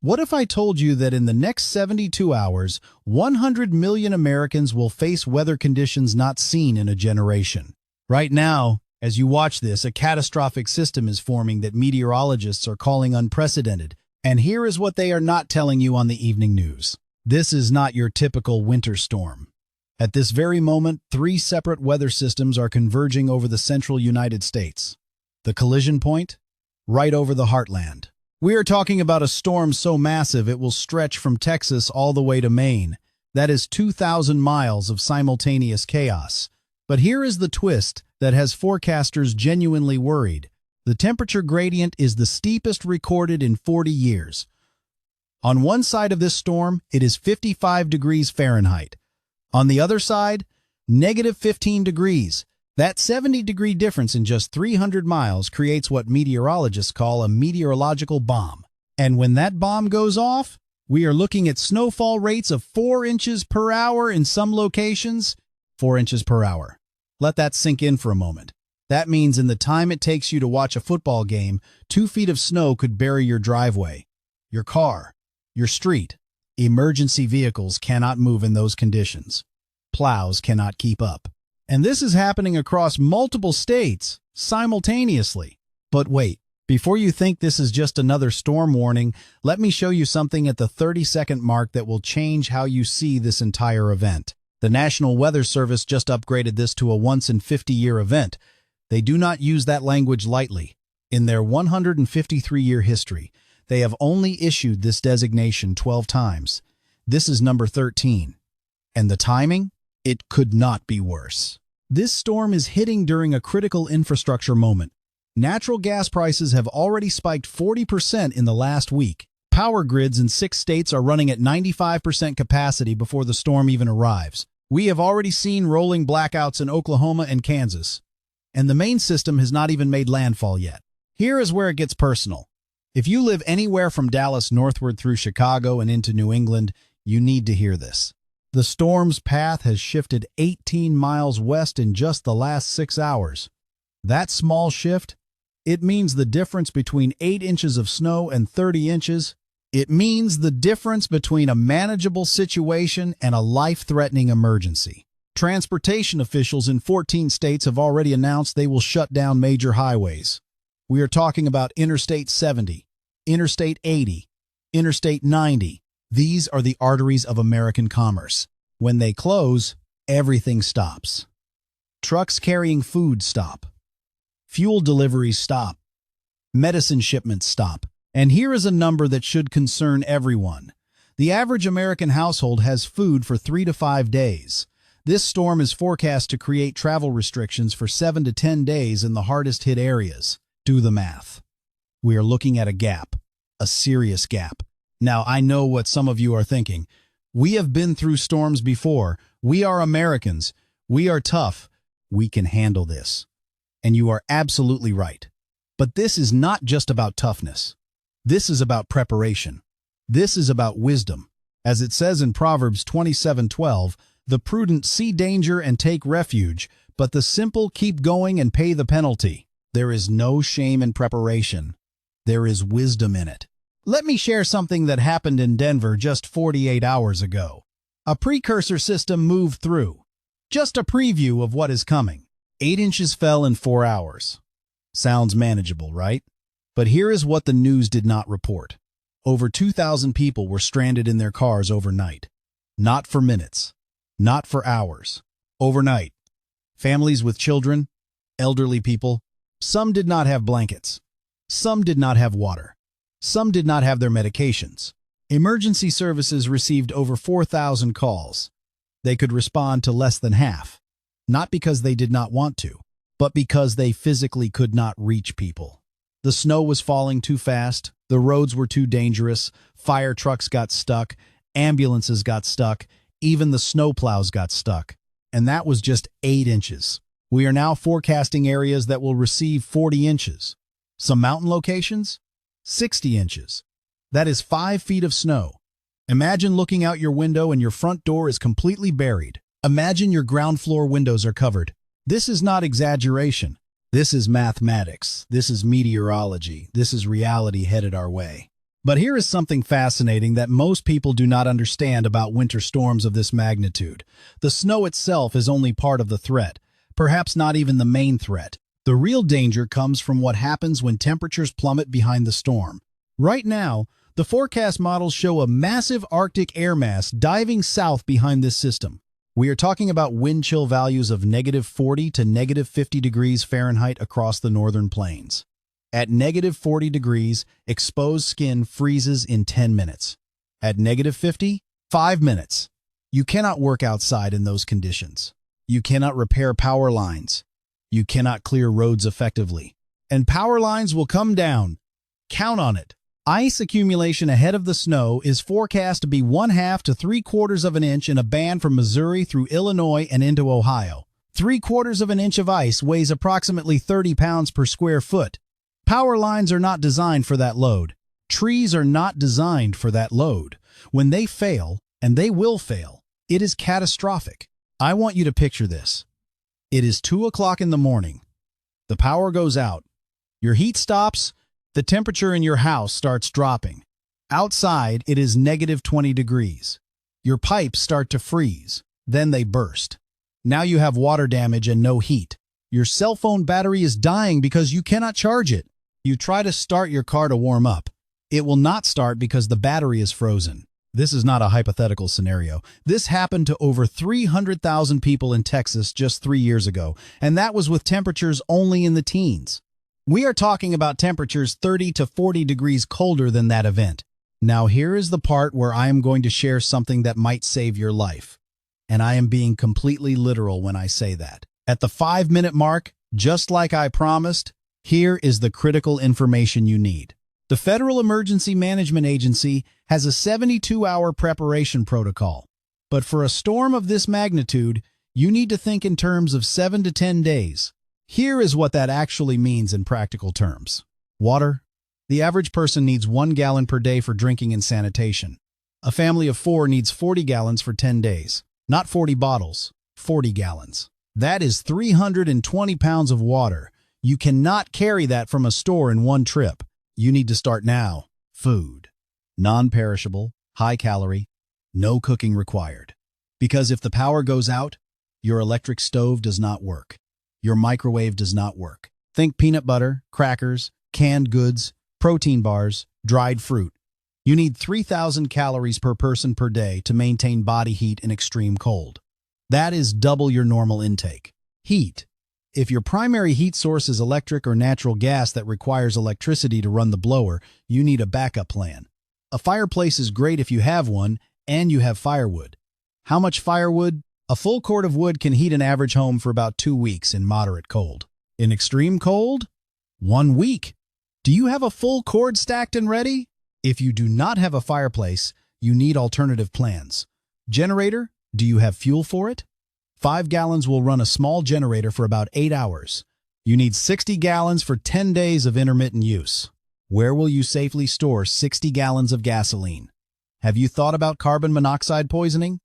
What if I told you that in the next 72 hours, 100 million Americans will face weather conditions not seen in a generation? Right now, as you watch this, a catastrophic system is forming that meteorologists are calling unprecedented. And here is what they are not telling you on the evening news. This is not your typical winter storm. At this very moment, 3 separate weather systems are converging over the central United States. The collision point? Right over the heartland. We are talking about a storm so massive it will stretch from Texas all the way to Maine. That is 2,000 miles of simultaneous chaos. But here is the twist that has forecasters genuinely worried. The temperature gradient is the steepest recorded in 40 years. On one side of this storm, it is 55 degrees Fahrenheit. On the other side, negative 15 degrees. That 70-degree difference in just 300 miles creates what meteorologists call a meteorological bomb. And when that bomb goes off, we are looking at snowfall rates of 4 inches per hour in some locations. 4 inches per hour. Let that sink in for a moment. That means in the time it takes you to watch a football game, 2 feet of snow could bury your driveway, your car, your street. Emergency vehicles cannot move in those conditions. Plows cannot keep up. And this is happening across multiple states simultaneously. But wait, before you think this is just another storm warning, let me show you something at the 30-second mark that will change how you see this entire event. The National Weather Service just upgraded this to a once-in-50-year event. They do not use that language lightly. In their 153-year history, they have only issued this designation 12 times. This is number 13. And the timing? It could not be worse. This storm is hitting during a critical infrastructure moment. Natural gas prices have already spiked 40% in the last week. Power grids in 6 states are running at 95% capacity before the storm even arrives. We have already seen rolling blackouts in Oklahoma and Kansas. And the main system has not even made landfall yet. Here is where it gets personal. If you live anywhere from Dallas northward through Chicago and into New England, you need to hear this. The storm's path has shifted 18 miles west in just the last 6 hours. That small shift, it means the difference between 8 inches of snow and 30 inches. It means the difference between a manageable situation and a life-threatening emergency. Transportation officials in 14 states have already announced they will shut down major highways. We are talking about Interstate 70, Interstate 80, Interstate 90. These are the arteries of American commerce. When they close, everything stops. Trucks carrying food stop. Fuel deliveries stop. Medicine shipments stop. And here is a number that should concern everyone. The average American household has food for 3 to 5 days. This storm is forecast to create travel restrictions for 7 to 10 days in the hardest hit areas. Do the math. We are looking at a gap, a serious gap. Now, I know what some of you are thinking. We have been through storms before. We are Americans. We are tough. We can handle this. And you are absolutely right. But this is not just about toughness. This is about preparation. This is about wisdom. As it says in Proverbs 27:12, the prudent see danger and take refuge, but the simple keep going and pay the penalty. There is no shame in preparation. There is wisdom in it. Let me share something that happened in Denver just 48 hours ago. A precursor system moved through. Just a preview of what is coming. 8 inches fell in 4 hours. Sounds manageable, right? But here is what the news did not report. Over 2,000 people were stranded in their cars overnight. Not for minutes. Not for hours. Overnight. Families with children, elderly people. Some did not have blankets. Some did not have water. Some did not have their medications. Emergency services received over 4,000 calls. They could respond to less than half. Not because they did not want to, but because they physically could not reach people. The snow was falling too fast. The roads were too dangerous. Fire trucks got stuck. Ambulances got stuck. Even the snowplows got stuck. And that was just 8 inches. We are now forecasting areas that will receive 40 inches. Some mountain locations, 60 inches. That is 5 feet of snow. Imagine looking out your window and your front door is completely buried. Imagine your ground floor windows are covered. This is not exaggeration. This is mathematics. This is meteorology. This is reality headed our way. But here is something fascinating that most people do not understand about winter storms of this magnitude. The snow itself is only part of the threat, perhaps not even the main threat. The real danger comes from what happens when temperatures plummet behind the storm. Right now, the forecast models show a massive Arctic air mass diving south behind this system. We are talking about wind chill values of -40 to -50 degrees Fahrenheit across the northern plains. At -40 degrees, exposed skin freezes in 10 minutes. At -50, 5 minutes. You cannot work outside in those conditions. You cannot repair power lines. You cannot clear roads effectively. And power lines will come down. Count on it. Ice accumulation ahead of the snow is forecast to be 1/2 to 3/4 of an inch in a band from Missouri through Illinois and into Ohio. 3/4 of an inch of ice weighs approximately 30 pounds per square foot. Power lines are not designed for that load. Trees are not designed for that load. When they fail, and they will fail, it is catastrophic. I want you to picture this. It is 2 o'clock in the morning. The power goes out. Your heat stops. The temperature in your house starts dropping. Outside, it is -20 degrees. Your pipes start to freeze. Then they burst. Now you have water damage and no heat. Your cell phone battery is dying because you cannot charge it. You try to start your car to warm up. It will not start because the battery is frozen. This is not a hypothetical scenario. This happened to over 300,000 people in Texas just 3 years ago, and that was with temperatures only in the teens. We are talking about temperatures 30 to 40 degrees colder than that event. Now here is the part where I am going to share something that might save your life. And I am being completely literal when I say that. At the 5-minute mark, just like I promised, here is the critical information you need. The Federal Emergency Management Agency has a 72-hour preparation protocol. But for a storm of this magnitude, you need to think in terms of 7 to 10 days. Here is what that actually means in practical terms. Water. The average person needs 1 gallon per day for drinking and sanitation. A family of 4 needs 40 gallons for 10 days. Not 40 bottles, 40 gallons. That is 320 pounds of water. You cannot carry that from a store in one trip. You need to start now. Food. Non-perishable, high-calorie, no cooking required. Because if the power goes out, your electric stove does not work. Your microwave does not work. Think peanut butter, crackers, canned goods, protein bars, dried fruit. You need 3,000 calories per person per day to maintain body heat in extreme cold. That is double your normal intake. Heat. If your primary heat source is electric or natural gas that requires electricity to run the blower, you need a backup plan. A fireplace is great if you have one and you have firewood. How much firewood? A full cord of wood can heat an average home for about 2 weeks in moderate cold. In extreme cold? 1 week. Do you have a full cord stacked and ready? If you do not have a fireplace, you need alternative plans. Generator? Do you have fuel for it? 5 gallons will run a small generator for about 8 hours. You need 60 gallons for 10 days of intermittent use. Where will you safely store 60 gallons of gasoline? Have you thought about carbon monoxide poisoning?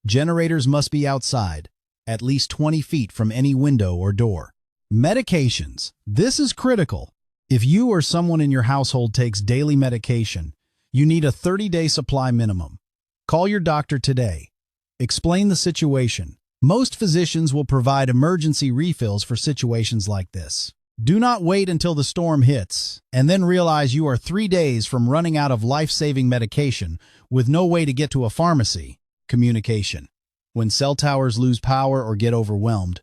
Generators must be outside, at least 20 feet from any window or door. Medications. This is critical. If you or someone in your household takes daily medication, you need a 30-day supply minimum. Call your doctor today. Explain the situation. Most physicians will provide emergency refills for situations like this. Do not wait until the storm hits and then realize you are 3 days from running out of life-saving medication with no way to get to a pharmacy. Communication. When cell towers lose power or get overwhelmed,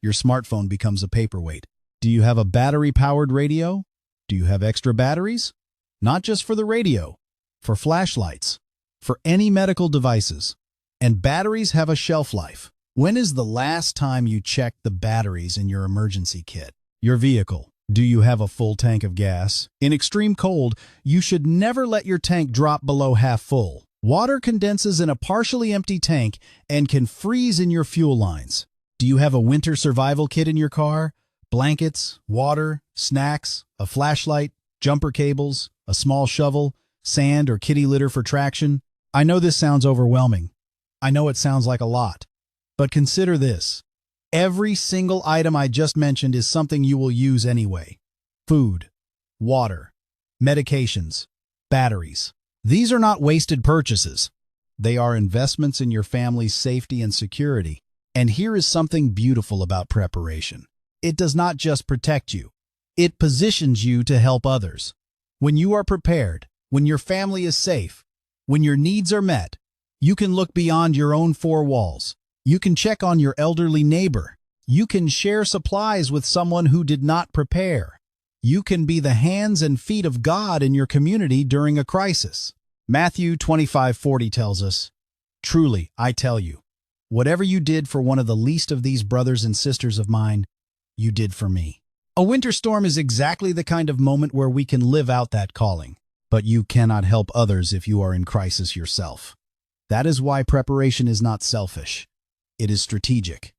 your smartphone becomes a paperweight. Do you have a battery-powered radio? Do you have extra batteries? Not just for the radio, for flashlights, for any medical devices. And batteries have a shelf life. When is the last time you checked the batteries in your emergency kit? Your vehicle. Do you have a full tank of gas? In extreme cold, you should never let your tank drop below half full. Water condenses in a partially empty tank and can freeze in your fuel lines. Do you have a winter survival kit in your car? Blankets, water, snacks, a flashlight, jumper cables, a small shovel, sand or kitty litter for traction? I know this sounds overwhelming. I know it sounds like a lot. But consider this. Every single item I just mentioned is something you will use anyway. Food, water, medications, Batteries. These are not wasted purchases. They are investments in your family's safety and security. And here is something beautiful about preparation. It does not just protect you. It positions you to help others. When you are prepared, when your family is safe, when your needs are met, you can look beyond your own four walls. You can check on your elderly neighbor. You can share supplies with someone who did not prepare. You can be the hands and feet of God in your community during a crisis. Matthew 25:40 tells us, "Truly, I tell you, whatever you did for one of the least of these brothers and sisters of mine, you did for me." A winter storm is exactly the kind of moment where we can live out that calling. But you cannot help others if you are in crisis yourself. That is why preparation is not selfish. It is strategic.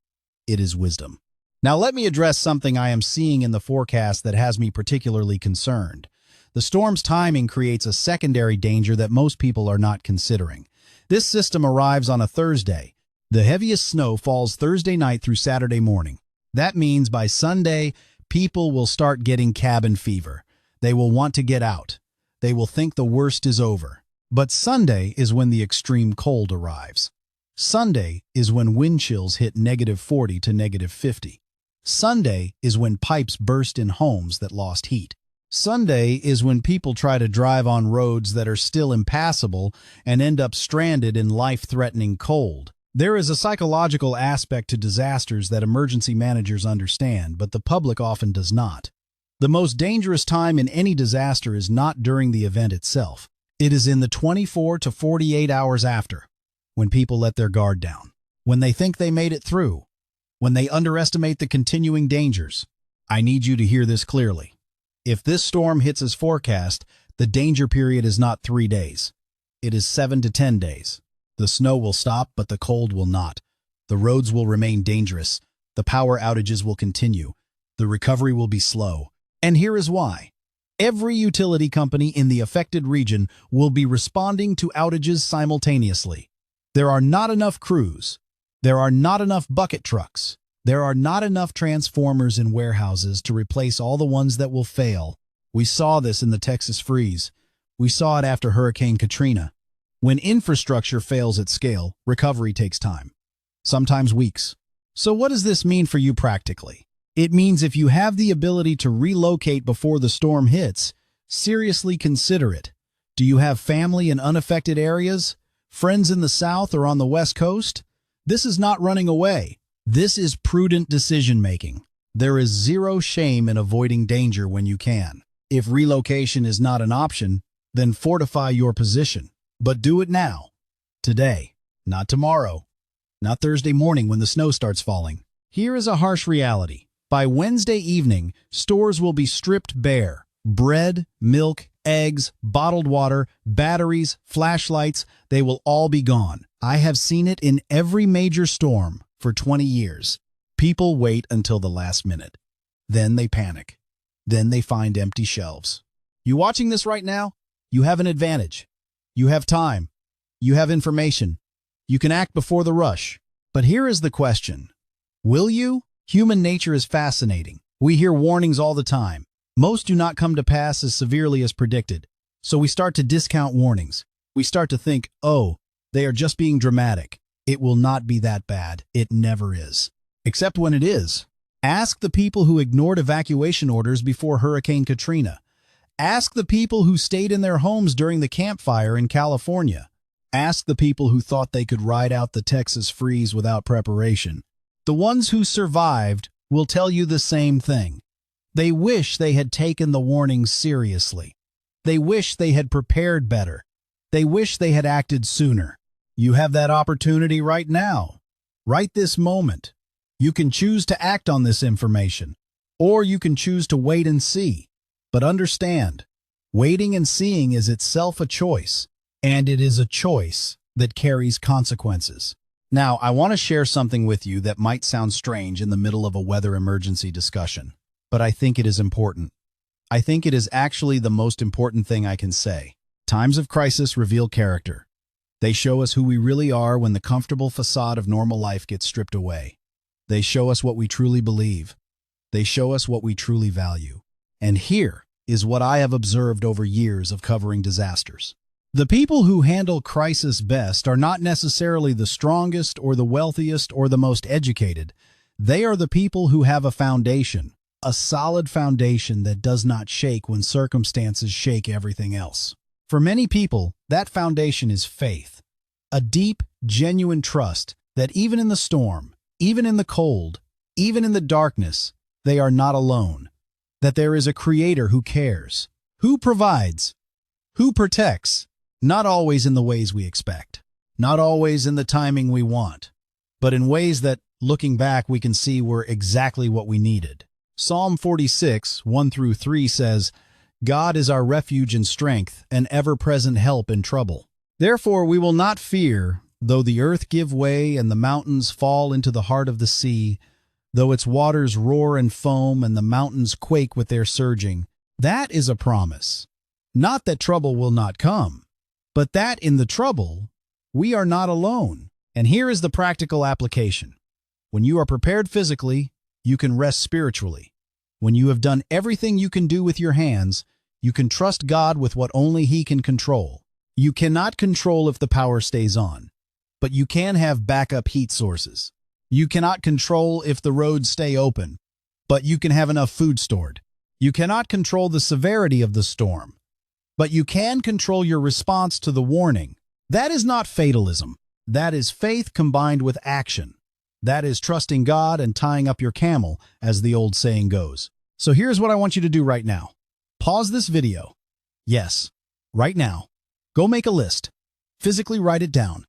It is wisdom. Now let me address something I am seeing in the forecast that has me particularly concerned. The storm's timing creates a secondary danger that most people are not considering. This system arrives on a Thursday. The heaviest snow falls Thursday night through Saturday morning. That means by Sunday, people will start getting cabin fever. They will want to get out. They will think the worst is over. But Sunday is when the extreme cold arrives. Sunday is when wind chills hit -40 to -50. Sunday is when pipes burst in homes that lost heat. Sunday is when people try to drive on roads that are still impassable and end up stranded in life-threatening cold. There is a psychological aspect to disasters that emergency managers understand, but the public often does not. The most dangerous time in any disaster is not during the event itself. It is in the 24 to 48 hours after, when people let their guard down, when they think they made it through, when they underestimate the continuing dangers. I need you to hear this clearly. If this storm hits as forecast, the danger period is not 3 days. It is 7 to 10 days. The snow will stop, but the cold will not. The roads will remain dangerous. The power outages will continue. The recovery will be slow. And here is why. Every utility company in the affected region will be responding to outages simultaneously. There are not enough crews. There are not enough bucket trucks. There are not enough transformers in warehouses to replace all the ones that will fail. We saw this in the Texas freeze. We saw it after Hurricane Katrina. When infrastructure fails at scale, recovery takes time, sometimes weeks. So what does this mean for you practically? It means if you have the ability to relocate before the storm hits, seriously consider it. Do you have family in unaffected areas? Friends in the South or on the West Coast? This is not running away. This is prudent decision-making. There is zero shame in avoiding danger when you can. If relocation is not an option, then fortify your position. But do it now. Today. Not tomorrow. Not Thursday morning when the snow starts falling. Here is a harsh reality. By Wednesday evening, stores will be stripped bare. Bread, milk, eggs, bottled water, batteries, flashlights, they will all be gone. I have seen it in every major storm for 20 years. People wait until the last minute. Then they panic. Then they find empty shelves. You watching this right now? You have an advantage. You have time. You have information. You can act before the rush. But here is the question. Will you? Human nature is fascinating. We hear warnings all the time. Most do not come to pass as severely as predicted. So we start to discount warnings. We start to think, oh, they are just being dramatic. It will not be that bad. It never is. Except when it is. Ask the people who ignored evacuation orders before Hurricane Katrina. Ask the people who stayed in their homes during the campfire in California. Ask the people who thought they could ride out the Texas freeze without preparation. The ones who survived will tell you the same thing. They wish they had taken the warnings seriously. They wish they had prepared better. They wish they had acted sooner. You have that opportunity right now, right this moment. You can choose to act on this information, or you can choose to wait and see. But understand, waiting and seeing is itself a choice, and it is a choice that carries consequences. Now, I want to share something with you that might sound strange in the middle of a weather emergency discussion, but I think it is important. I think it is actually the most important thing I can say. Times of crisis reveal character. They show us who we really are when the comfortable facade of normal life gets stripped away. They show us what we truly believe. They show us what we truly value. And here, is what I have observed over years of covering disasters. The people who handle crisis best are not necessarily the strongest or the wealthiest or the most educated. They are the people who have a foundation, a solid foundation that does not shake when circumstances shake everything else. For many people, that foundation is faith, a deep, genuine trust that even in the storm, even in the cold, even in the darkness, they are not alone, that there is a Creator who cares, who provides, who protects, not always in the ways we expect, not always in the timing we want, but in ways that, looking back, we can see were exactly what we needed. Psalm 46, 1-3 says, God is our refuge and strength, an ever-present help in trouble. Therefore we will not fear, though the earth give way and the mountains fall into the heart of the sea, though its waters roar and foam and the mountains quake with their surging. That is a promise. Not that trouble will not come, but that in the trouble, we are not alone. And here is the practical application. When you are prepared physically, you can rest spiritually. When you have done everything you can do with your hands, you can trust God with what only He can control. You cannot control if the power stays on, but you can have backup heat sources. You cannot control if the roads stay open, but you can have enough food stored. You cannot control the severity of the storm, but you can control your response to the warning. That is not fatalism. That is faith combined with action. That is trusting God and tying up your camel, as the old saying goes. So here's what I want you to do right now. Pause this video. Yes, right now. Go make a list. Physically write it down.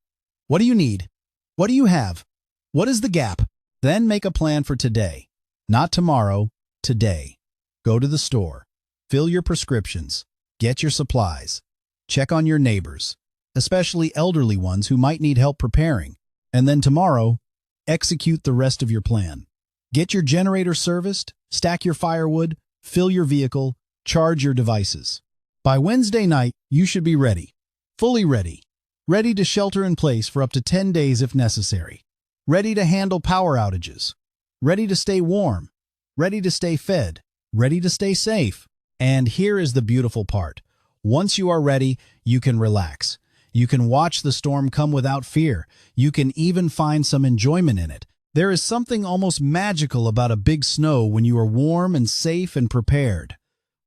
What do you need? What do you have? What is the gap? Then make a plan for today. Not tomorrow, today. Go to the store. Fill your prescriptions. Get your supplies. Check on your neighbors, especially elderly ones who might need help preparing. And then tomorrow, execute the rest of your plan. Get your generator serviced, stack your firewood, fill your vehicle, charge your devices. By Wednesday night, you should be ready. Fully ready. Ready to shelter in place for up to 10 days if necessary. Ready to handle power outages. Ready to stay warm. Ready to stay fed. Ready to stay safe. And here is the beautiful part. Once you are ready, you can relax. You can watch the storm come without fear. You can even find some enjoyment in it. There is something almost magical about a big snow when you are warm and safe and prepared.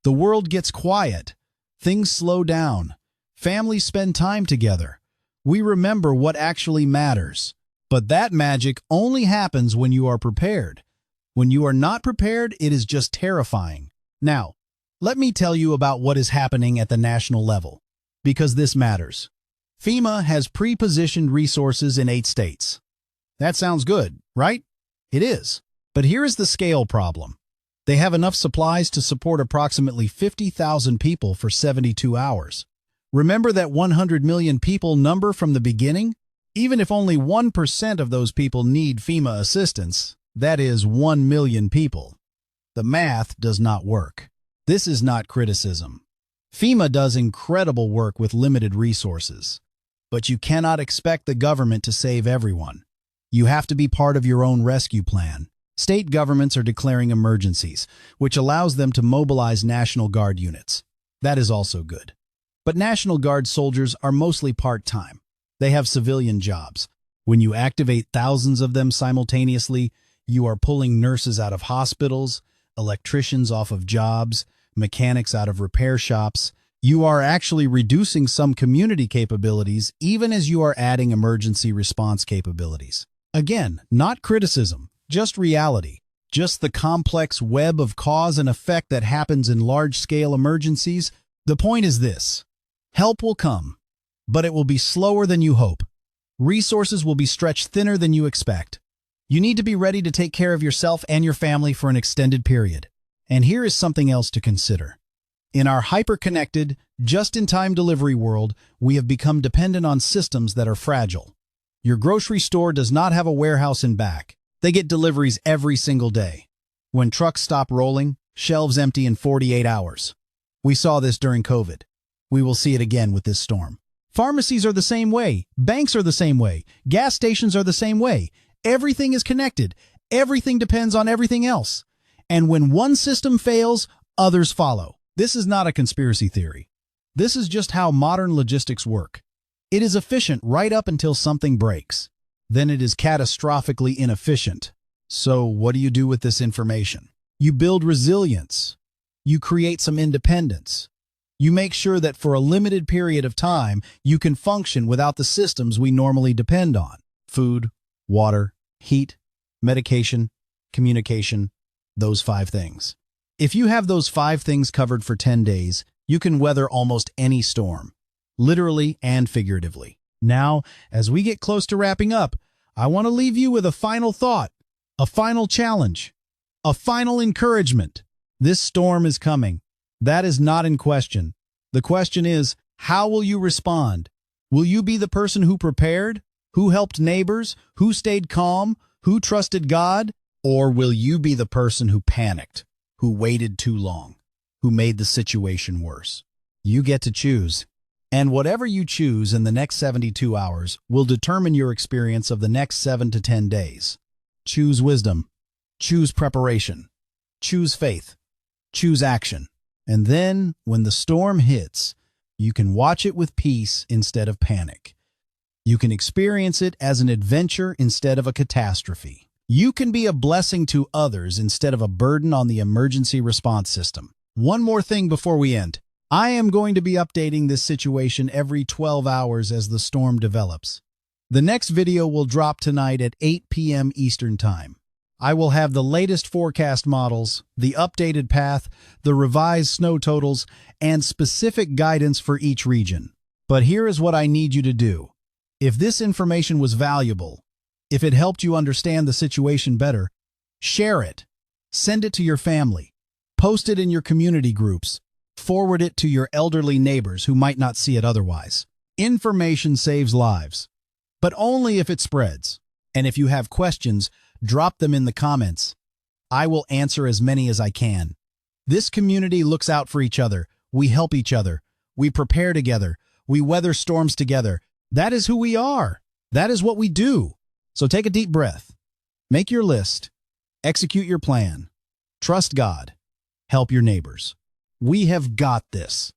The world gets quiet. Things slow down. Families spend time together. We remember what actually matters. But that magic only happens when you are prepared. When you are not prepared, it is just terrifying. Now, let me tell you about what is happening at the national level, because this matters. FEMA has pre-positioned resources in 8 states. That sounds good, right? It is. But here is the scale problem. They have enough supplies to support approximately 50,000 people for 72 hours. Remember that 100 million people number from the beginning? Even if only 1% of those people need FEMA assistance, that is 1 million people. The math does not work. This is not criticism. FEMA does incredible work with limited resources. But you cannot expect the government to save everyone. You have to be part of your own rescue plan. State governments are declaring emergencies, which allows them to mobilize National Guard units. That is also good. But National Guard soldiers are mostly part-time. They have civilian jobs. When you activate thousands of them simultaneously, you are pulling nurses out of hospitals, electricians off of jobs, mechanics out of repair shops. You are actually reducing some community capabilities even as you are adding emergency response capabilities. Again, not criticism, just reality. Just the complex web of cause and effect that happens in large-scale emergencies. The point is this: help will come, but it will be slower than you hope. Resources will be stretched thinner than you expect. You need to be ready to take care of yourself and your family for an extended period. And here is something else to consider. In our hyper-connected, just-in-time delivery world, we have become dependent on systems that are fragile. Your grocery store does not have a warehouse in back. They get deliveries every single day. When trucks stop rolling, shelves empty in 48 hours. We saw this during COVID. We will see it again with this storm. Pharmacies are the same way. Banks are the same way. Gas stations are the same way. Everything is connected. Everything depends on everything else. And when one system fails, others follow. This is not a conspiracy theory. This is just how modern logistics work. It is efficient right up until something breaks. Then it is catastrophically inefficient. So what do you do with this information? You build resilience. You create some independence. You make sure that for a limited period of time, you can function without the systems we normally depend on. Food, water, heat, medication, communication, those 5 things. If you have those 5 things covered for 10 days, you can weather almost any storm, literally and figuratively. Now, as we get close to wrapping up, I want to leave you with a final thought, a final challenge, a final encouragement. This storm is coming. That is not in question. The question is, how will you respond? Will you be the person who prepared, who helped neighbors, who stayed calm, who trusted God? Or will you be the person who panicked, who waited too long, who made the situation worse? You get to choose. And whatever you choose in the next 72 hours will determine your experience of the next 7 to 10 days. Choose wisdom. Choose preparation. Choose faith. Choose action. And then, when the storm hits, you can watch it with peace instead of panic. You can experience it as an adventure instead of a catastrophe. You can be a blessing to others instead of a burden on the emergency response system. One more thing before we end. I am going to be updating this situation every 12 hours as the storm develops. The next video will drop tonight at 8 p.m. Eastern Time. I will have the latest forecast models, the updated path, the revised snow totals, and specific guidance for each region. But here is what I need you to do. If this information was valuable, if it helped you understand the situation better, share it. Send it to your family. Post it in your community groups. Forward it to your elderly neighbors who might not see it otherwise. Information saves lives, but only if it spreads. And if you have questions, drop them in the comments. I will answer as many as I can. This community looks out for each other. We help each other. We prepare together. We weather storms together. That is who we are. That is what we do. So take a deep breath. Make your list. Execute your plan. Trust God. Help your neighbors. We have got this.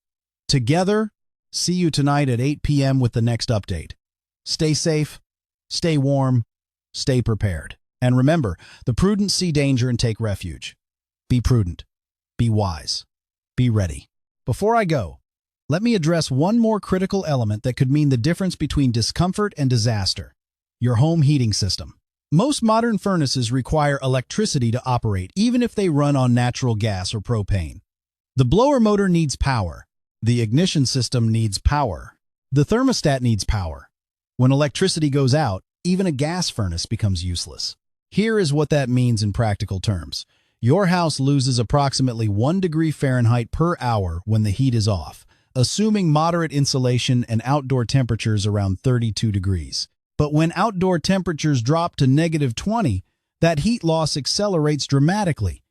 Together, see you tonight at 8 p.m. with the next update. Stay safe, stay warm, stay prepared. And remember, the prudent see danger and take refuge. Be prudent. Be wise. Be ready. Before I go, let me address one more critical element that could mean the difference between discomfort and disaster. Your home heating system. Most modern furnaces require electricity to operate, even if they run on natural gas or propane. The blower motor needs power. The ignition system needs power. The thermostat needs power. When electricity goes out, even a gas furnace becomes useless. Here is what that means in practical terms. Your house loses approximately 1 degree Fahrenheit per hour when the heat is off, assuming moderate insulation and outdoor temperatures around 32 degrees. But when outdoor temperatures drop to -20, that heat loss accelerates dramatically.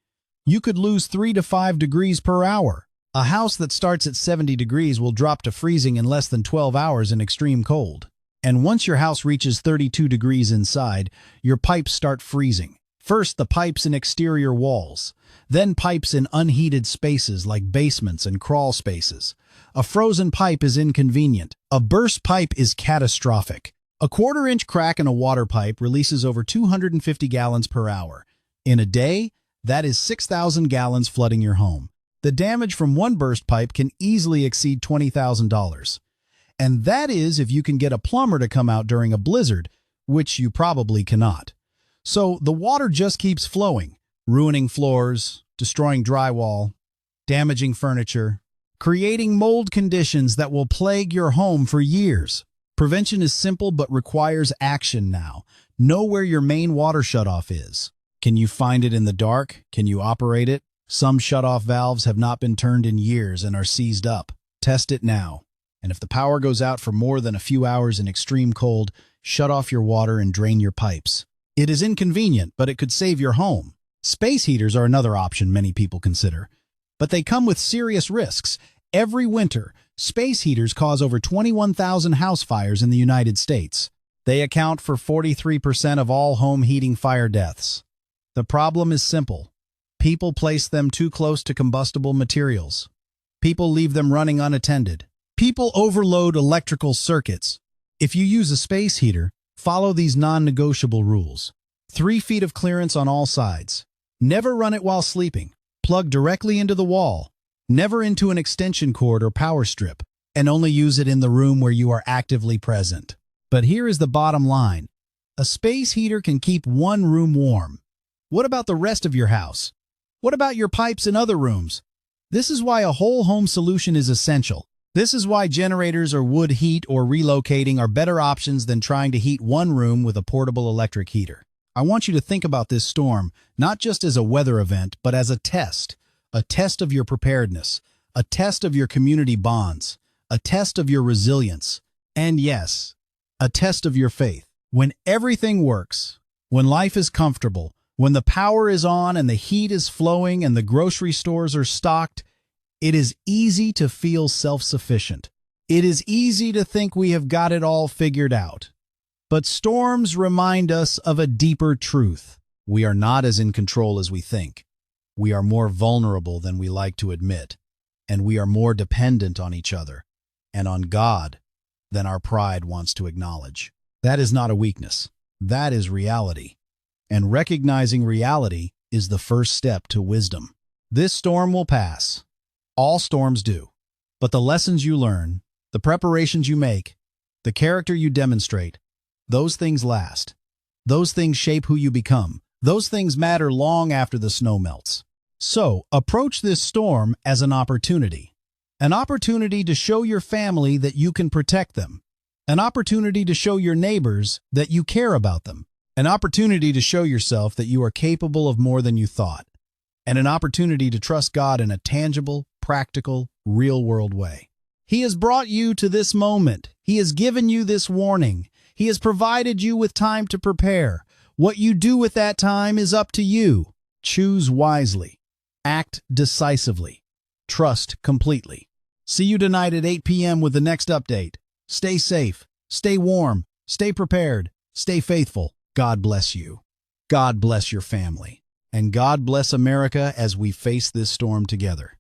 You could lose 3 to 5 degrees per hour. A house that starts at 70 degrees will drop to freezing in less than 12 hours in extreme cold. And once your house reaches 32 degrees inside, your pipes start freezing. First, the pipes in exterior walls, then pipes in unheated spaces like basements and crawl spaces. A frozen pipe is inconvenient. A burst pipe is catastrophic. A 1/4-inch crack in a water pipe releases over 250 gallons per hour. In a day, that is 6,000 gallons flooding your home. The damage from one burst pipe can easily exceed $20,000. And that is if you can get a plumber to come out during a blizzard, which you probably cannot. So the water just keeps flowing, ruining floors, destroying drywall, damaging furniture, creating mold conditions that will plague your home for years. Prevention is simple but requires action now. Know where your main water shutoff is. Can you find it in the dark? Can you operate it? Some shutoff valves have not been turned in years and are seized up. Test it now. And if the power goes out for more than a few hours in extreme cold, shut off your water and drain your pipes. It is inconvenient, but it could save your home. Space heaters are another option many people consider, but they come with serious risks. Every winter, space heaters cause over 21,000 house fires in the United States. They account for 43% of all home heating fire deaths. The problem is simple. People place them too close to combustible materials. People leave them running unattended. People overload electrical circuits. If you use a space heater, follow these non-negotiable rules. 3 feet of clearance on all sides. Never run it while sleeping. Plug directly into the wall. Never into an extension cord or power strip. And only use it in the room where you are actively present. But here is the bottom line. A space heater can keep one room warm. What about the rest of your house? What about your pipes in other rooms? This is why a whole home solution is essential. This is why generators or wood heat or relocating are better options than trying to heat one room with a portable electric heater. I want you to think about this storm not just as a weather event, but as a test of your preparedness, a test of your community bonds, a test of your resilience, and yes, a test of your faith. When everything works, when life is comfortable, when the power is on and the heat is flowing and the grocery stores are stocked, it is easy to feel self-sufficient. It is easy to think we have got it all figured out. But storms remind us of a deeper truth. We are not as in control as we think. We are more vulnerable than we like to admit, and we are more dependent on each other and on God than our pride wants to acknowledge. That is not a weakness. That is reality. And recognizing reality is the first step to wisdom. This storm will pass. All storms do. But the lessons you learn, the preparations you make, the character you demonstrate, those things last. Those things shape who you become. Those things matter long after the snow melts. So, approach this storm as an opportunity. An opportunity to show your family that you can protect them. An opportunity to show your neighbors that you care about them. An opportunity to show yourself that you are capable of more than you thought. And an opportunity to trust God in a tangible, practical, real-world way. He has brought you to this moment. He has given you this warning. He has provided you with time to prepare. What you do with that time is up to you. Choose wisely. Act decisively. Trust completely. See you tonight at 8 p.m. with the next update. Stay safe. Stay warm. Stay prepared. Stay faithful. God bless you. God bless your family. And God bless America as we face this storm together.